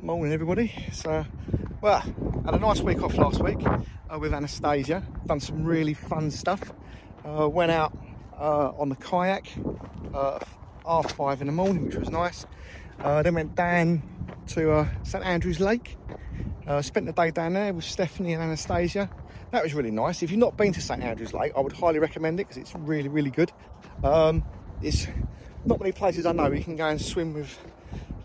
Morning everybody. So, well, had a nice week off last week with Anastasia. Done some really fun stuff. Went out on the kayak 5:30 in the morning, which was nice. Then went down to St Andrew's Lake. Spent the day down there with Stephanie and Anastasia. That was really nice. If you've not been to St Andrew's Lake, I would highly recommend it because it's really, really good. It's not many places I know you can go and swim with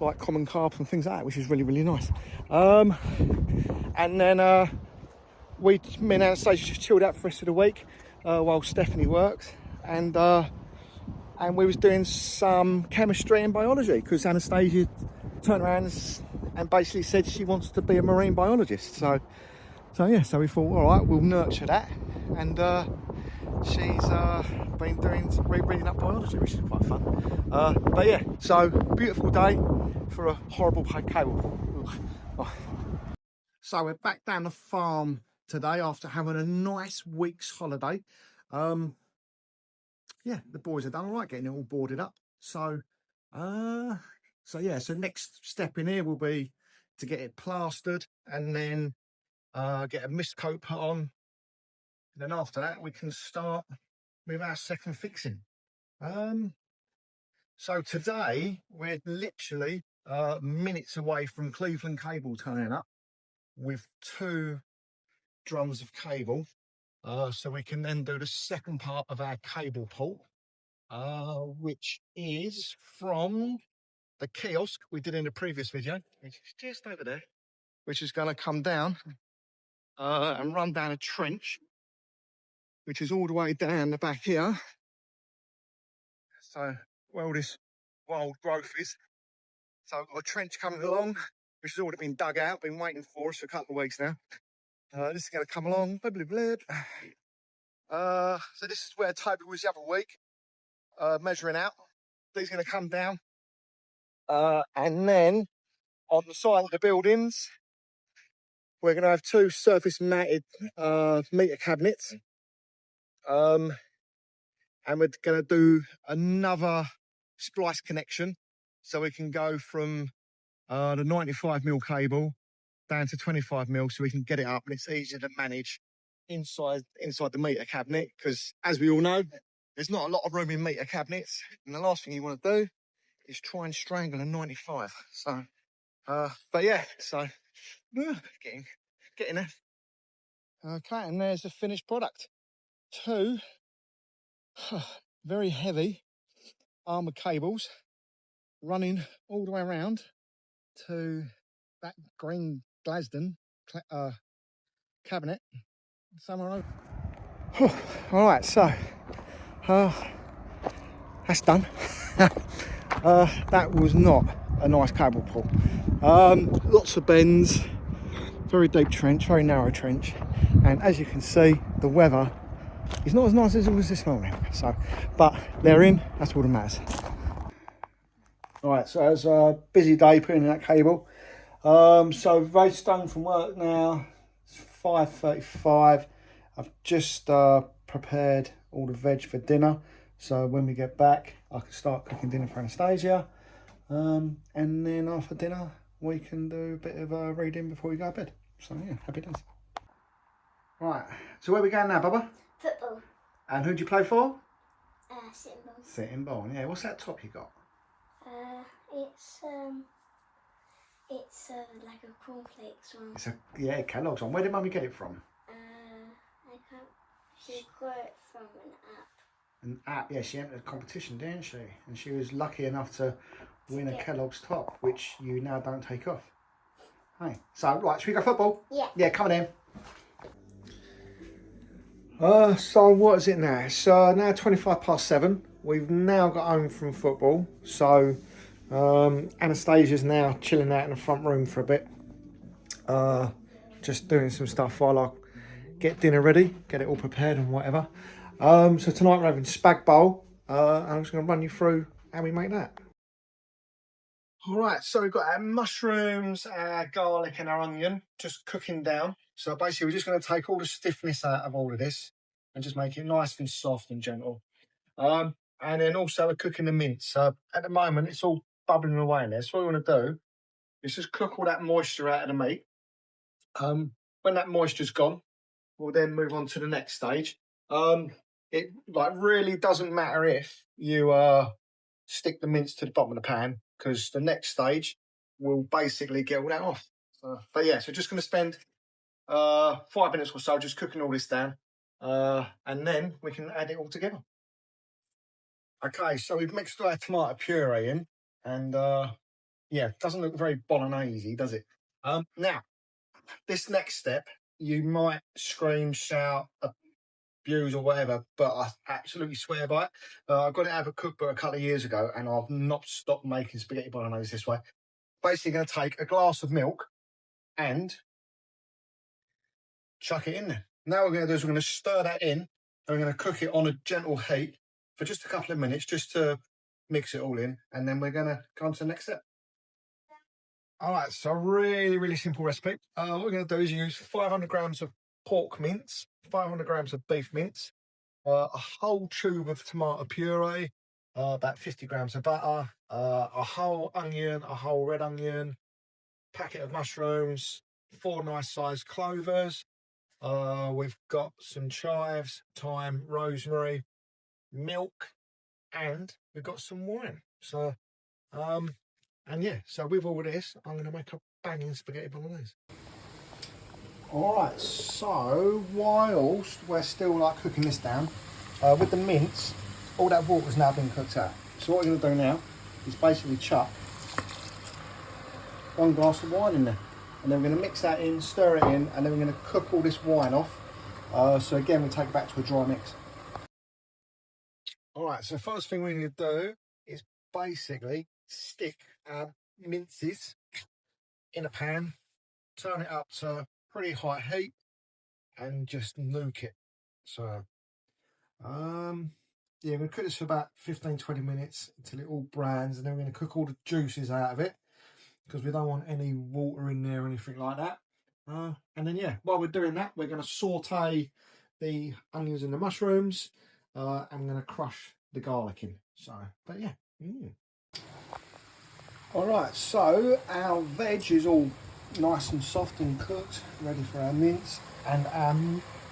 like common carp and things like that, which is really, really nice. And then me and Anastasia just chilled out for the rest of the week while Stephanie works, and we was doing some chemistry and biology because Anastasia turned around and basically said she wants to be a marine biologist. So we thought, all right, we'll nurture that, and she's been doing some reading up biology, which is quite fun. But yeah, so beautiful day for a horrible cable. So we're back down the farm today after having a nice week's holiday. Yeah, the boys have done all right getting it all boarded up. So next step in here will be to get it plastered and then get a mist coat put on. And then after that, we can start with our second fixing. So today we're literally minutes away from Cleveland Cable turning up with 2 drums of cable, so we can then do the second part of our cable pull, which is from the kiosk we did in the previous video, which is just over there, which is going to come down and run down a trench, which is all the way down the back here. So where all this wild growth is. So I've got a trench coming along, which has already been dug out, been waiting for us for a couple of weeks now. This is going to come along, blah, blah, blah. So this is where Toby was the other week, measuring out. These are going to come down. And then on the side of the buildings, we're going to have 2 surface mounted meter cabinets. And we're going to do another splice connection, so we can go from the 95mm cable down to 25mm, so we can get it up and it's easier to manage inside the meter cabinet, because as we all know, there's not a lot of room in meter cabinets, and the last thing you want to do is try and strangle a 95. So but yeah, so getting there. Okay, and there's the finished product. 2 very heavy armoured cables running all the way around to that green Glasden cabinet somewhere over. All right, so that's done. That was not a nice cable pull. Lots of bends, very deep trench, very narrow trench, and as you can see, the weather is not as nice as it was this morning. So, but they're in. That's all that matters. All right, so it's a busy day putting in that cable. So Ray's done from work now. It's 5:35. I've just prepared all the veg for dinner, so when we get back I can start cooking dinner for Anastasia, and then after dinner we can do a bit of reading before we go to bed. So yeah, happy days. Right, so where are we going now, Bubba? Football. And who do you play for? Sittingbourne. Sittingbourne, yeah. What's that top you got? It's like a cornflakes one. It's Kellogg's one. Where did Mummy get it from? I can't. She got it from an app. An app, yeah. She entered a competition, didn't she? And she was lucky enough to win a Kellogg's top, which you now don't take off. Hey, so right, should we go football? Yeah. Yeah, coming in. So what is it now? It's now 7:25. We've now got home from football, so Anastasia's now chilling out in the front room for a bit, just doing some stuff while I get dinner ready, get it all prepared and whatever. So tonight we're having spag bowl, and I'm just going to run you through how we make that. All right, so we've got our mushrooms, our garlic and our onion just cooking down. So basically we're just going to take all the stiffness out of all of this and just make it nice and soft and gentle. And then also we're cooking the mince. So at the moment it's all bubbling away in there. So what we want to do is just cook all that moisture out of the meat. When that moisture's gone, we'll then move on to the next stage. It like really doesn't matter if you stick the mince to the bottom of the pan, because the next stage will basically get all that off. But yeah, so just going to spend 5 minutes or so just cooking all this down, and then we can add it all together. Okay, so we've mixed our tomato puree in, and yeah, it doesn't look very bolognese, does it? Now, this next step, you might scream, shout, abuse or whatever, but I absolutely swear by it. I got it out of a cookbook a couple of years ago, and I've not stopped making spaghetti bolognese this way. Basically going to take a glass of milk and chuck it in there. Now what we're going to do is we're going to stir that in, and we're going to cook it on a gentle heat for just a couple of minutes, just to mix it all in, and then we're going to go on to the next step. All right, so really simple recipe. What we're going to do is use 500 grams of pork mince, 500 grams of beef mince, a whole tube of tomato puree, about 50 grams of butter, a whole onion, a whole red onion, packet of mushrooms, 4 nice sized clovers. We've got some chives, thyme, rosemary, milk, and we've got some wine. So, and yeah, so with all this, I'm going to make a banging spaghetti bolognese. All right, so whilst we're still like cooking this down, with the mince, all that water's now been cooked out. So what we're going to do now is basically chuck 1 glass of wine in there, and then we're going to mix that in, stir it in, and then we're going to cook all this wine off. So again, we take it back to a dry mix. All right, so first thing we need to do is basically stick our minces in a pan, turn it up to pretty high heat, and just nuke it. So yeah, we're going to cook this for about 15-20 minutes until it all browns, and then we're going to cook all the juices out of it, because we don't want any water in there or anything like that. And then yeah, while we're doing that, we're going to saute the onions and the mushrooms, and I'm going to crush the garlic in. So, but yeah. All right, so our veg is all nice and soft and cooked, ready for our mince, and our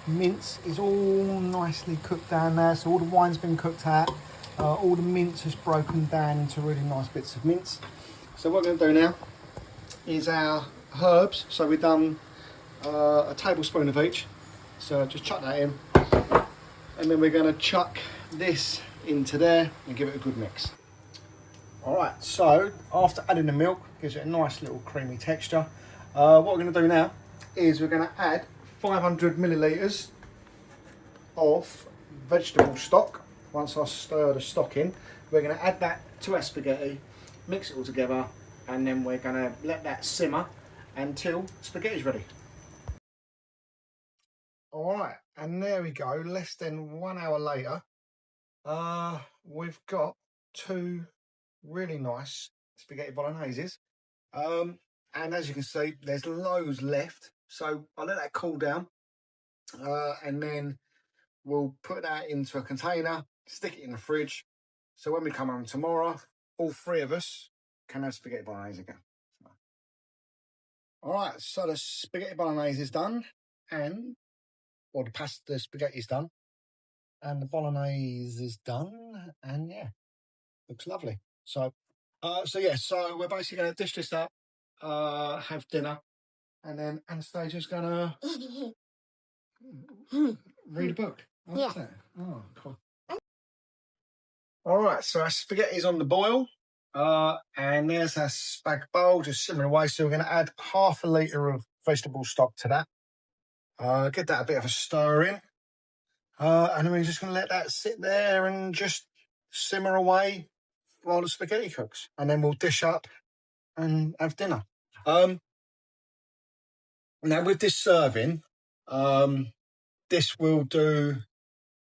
mince is all nicely cooked down there. So all the wine's been cooked out, all the mince has broken down into really nice bits of mince. So what we're going to do now is our herbs. So we've done a tablespoon of each, so just chuck that in, and then we're going to chuck this into there and give it a good mix. All right, so after adding the milk, gives it a nice little creamy texture. What we're going to do now is we're going to add 500 millilitres of vegetable stock. Once I stir the stock in, we're going to add that to our spaghetti, mix it all together, and then we're going to let that simmer until spaghetti's ready. All right, and there we go. Less than 1 hour later, we've got 2 really nice spaghetti bologneses, and as you can see, there's loads left, so I'll let that cool down, and then we'll put that into a container, stick it in the fridge, so when we come home tomorrow, all 3 of us can have spaghetti bolognese again. All right, so the spaghetti bolognese is done, and the spaghetti is done, and the bolognese is done, and yeah, looks lovely. So yeah, so we're basically going to dish this up, have dinner, and then Anastasia's going to read a book. What's that? Oh, cool. All right, so our spaghetti's on the boil, and there's our spag bowl just simmering away. So we're going to add half a litre of vegetable stock to that. Get that a bit of a stir in, and then we're just going to let that sit there and just simmer away while the spaghetti cooks, and then we'll dish up and have dinner. Now with this serving, this will do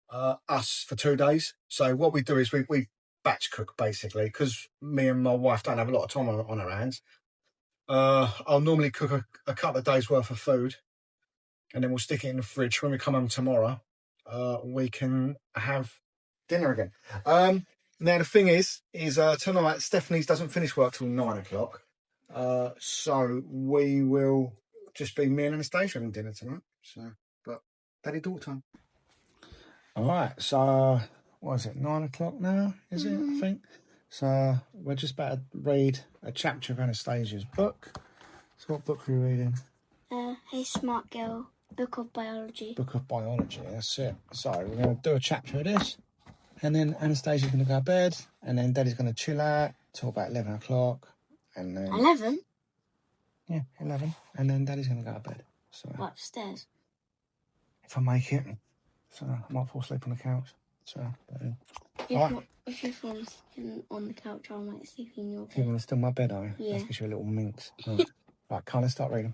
us for 2 days. So what we do is we batch cook basically, because me and my wife don't have a lot of time on our hands. I'll normally cook a couple of days worth of food, and then we'll stick it in the fridge. When we come home tomorrow, we can have dinner again. Now the thing is tonight Stephanie's doesn't finish work till 9 o'clock. So we will just be me and Anastasia having dinner tonight. So, but daddy daughter time. All right. So what is it? 9 o'clock now? Is it? I think. So we're just about to read a chapter of Anastasia's book. So what book are we reading? Hey Smart Girl, Book of Biology. Book of Biology. That's it. So we're going to do a chapter of this, and then Anastasia's going to go to bed, and then Daddy's going to chill out till about 11 o'clock, and then 11? Yeah, 11. And then Daddy's going to go to bed. So Upstairs? if I make it. So I might fall asleep on the couch. So, but, If you fall asleep on the couch, I might sleep in your bed. You want to steal my bed, are you? Yeah. That's because you're a little minx. Right, can't I start reading?